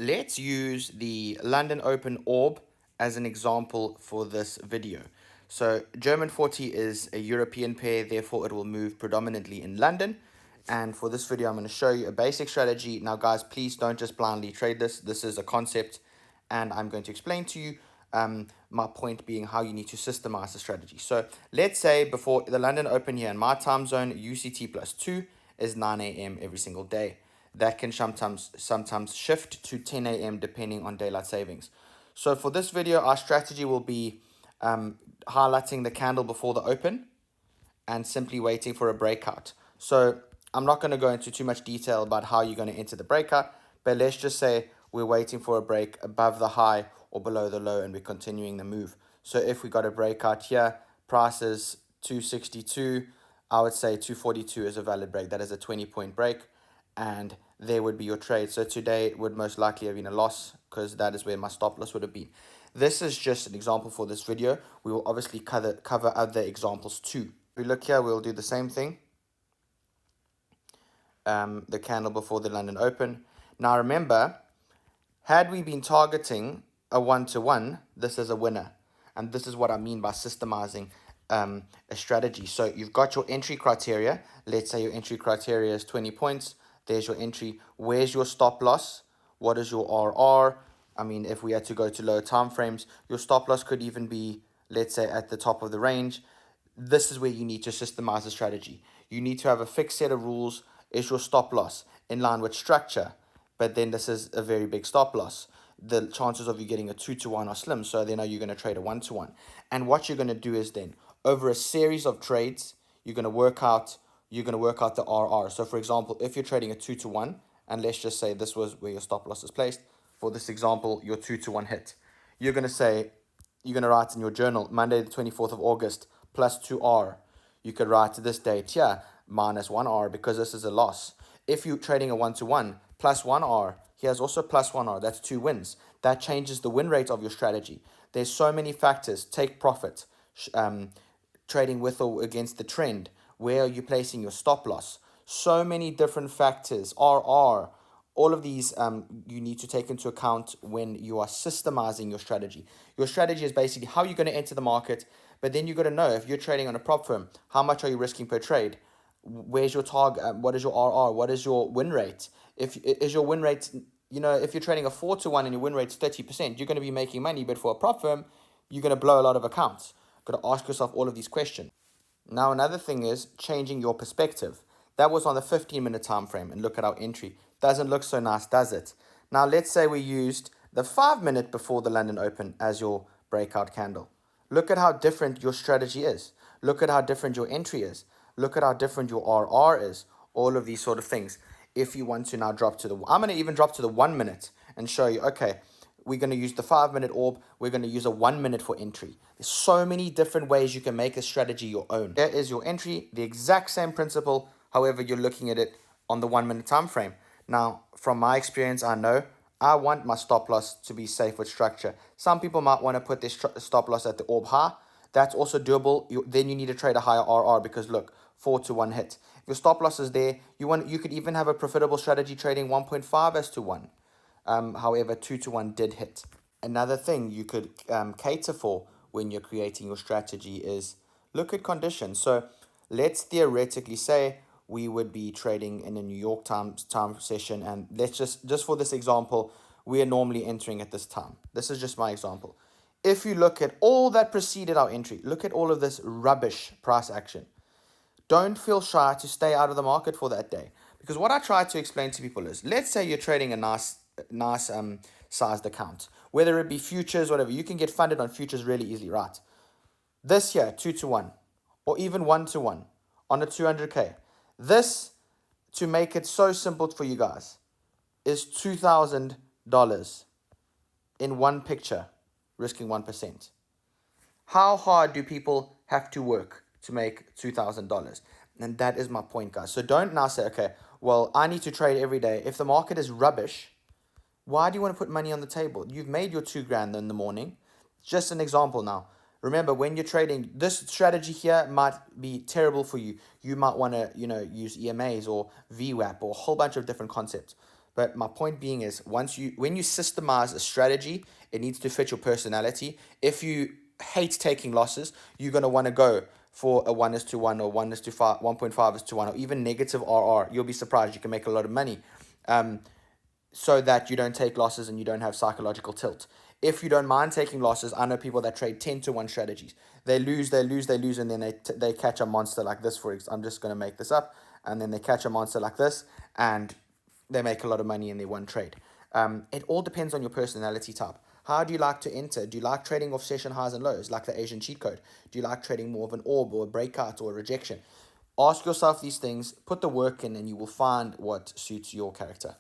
let's use the London Open Orb as an example for this video. So German 40 is a European pair, therefore it will move predominantly in London. And for this video, I'm going to show you a basic strategy. Now, guys, please don't just blindly trade this. This is a concept, and I'm going to explain to you my point being how you need to systemize the strategy. So let's say before the London Open here in my time zone, UCT plus 2 is 9 a.m. every single day. That can sometimes shift to 10 a.m. depending on daylight savings. So for this video, our strategy will be highlighting the candle before the open and simply waiting for a breakout. So I'm not going to go into too much detail about how you're going to enter the breakout, but let's just say we're waiting for a break above the high or below the low, and we're continuing the move. So if we got a breakout here, price is 262, I would say 242 is a valid break. That is a 20-point break, and there would be your trade. So today it would most likely have been a loss because that is where my stop loss would have been. This is just an example for this video. We will obviously cover other examples too. If we look here, we'll do the same thing. The candle before the London Open. Now remember, had we been targeting a one-to-one, this is a winner. And this is what I mean by systemizing a strategy. So you've got your entry criteria. Let's say your entry criteria is 20 points. There's your entry. Where's your stop loss? What is your RR? I mean, if we had to go to lower time frames, your stop loss could even be, let's say, at the top of the range. This is where you need to systemize the strategy. You need to have a fixed set of rules. Is your stop loss in line with structure? But then this is a very big stop loss. The chances of you getting a 2-to-1 are slim. So then you're going to trade a 1-to-1. And what you're going to do is then, over a series of trades, you're going to work out the RR. So for example, if you're trading a 2-to-1, and let's just say this was where your stop loss is placed. For this example, your 2-to-1 hit. You're going to write in your journal, Monday the 24th of August, plus 2R. You could write to this date here, minus 1R, because this is a loss. If you're trading a 1-to-1, plus 1R, here's also plus 1R. That's 2 wins. That changes the win rate of your strategy. There's so many factors. Take profit, trading with or against the trend. Where are you placing your stop loss? So many different factors. RR. All of these you need to take into account when you are systemizing your strategy. Your strategy is basically how you're going to enter the market, but then you got to know if you're trading on a prop firm, how much are you risking per trade? Where's your target? What is your RR? What is your win rate? Is your win rate, if you're trading a 4-to-1 and your win rate's 30%, you're going to be making money, but for a prop firm, you're going to blow a lot of accounts. Got to ask yourself all of these questions. Now, another thing is changing your perspective. That was on the 15-minute time frame, and look at our entry. Doesn't look so nice, does it? Now, let's say we used the 5-minute before the London Open as your breakout candle. Look at how different your strategy is. Look at how different your entry is. Look at how different your RR is. All of these sort of things. If you want to now drop to I'm going to even drop to the 1 minute and show you, okay, we're going to use the 5-minute orb. We're going to use a 1 minute for entry. There's so many different ways you can make a strategy your own. There is your entry, the exact same principle. However, you're looking at it on the 1 minute time frame. Now, from my experience, I know I want my stop loss to be safe with structure. Some people might want to put their stop loss at the orb high. That's also doable. Then you need to trade a higher RR because look, 4-to-1 hit. If your stop loss is there, you could even have a profitable strategy trading 1.5 as to 1. However, 2-to-1 did hit. Another thing you could cater for when you're creating your strategy is look at conditions. So let's theoretically say we would be trading in a New York time session, and let's just for this example, we are normally entering at this time. This is just my example. If you look at all that preceded our entry, look at all of this rubbish price action. Don't feel shy to stay out of the market for that day. Because what I try to explain to people is, let's say you're trading a nice sized account, whether it be futures, whatever, you can get funded on futures really easily, right? This here, 2-to-1, or even 1-to-1 on a 200K. This, to make it so simple for you guys, is $2,000 in one picture, risking 1%. How hard do people have to work to make $2,000? And that is my point, guys. So don't now say, okay, well, I need to trade every day. If the market is rubbish, why do you want to put money on the table? You've made your $2,000 in the morning. Just an example now. Remember, when you're trading, this strategy here might be terrible for you. You might want to, use EMAs or VWAP or a whole bunch of different concepts. But my point being is, when you systemize a strategy, it needs to fit your personality. If you hate taking losses, you're gonna want to go for a 1:1 or 1:5, 1.5:1, or even negative RR. You'll be surprised. You can make a lot of money. So that you don't take losses and you don't have psychological tilt. If you don't mind taking losses, I know people that trade 10-1 strategies. They lose, and then they catch a monster like this. I'm just going to make this up. And then they catch a monster like this, and they make a lot of money in their one trade. It all depends on your personality type. How do you like to enter? Do you like trading off session highs and lows, like the Asian cheat code? Do you like trading more of an orb or a breakout or a rejection? Ask yourself these things, put the work in, and you will find what suits your character.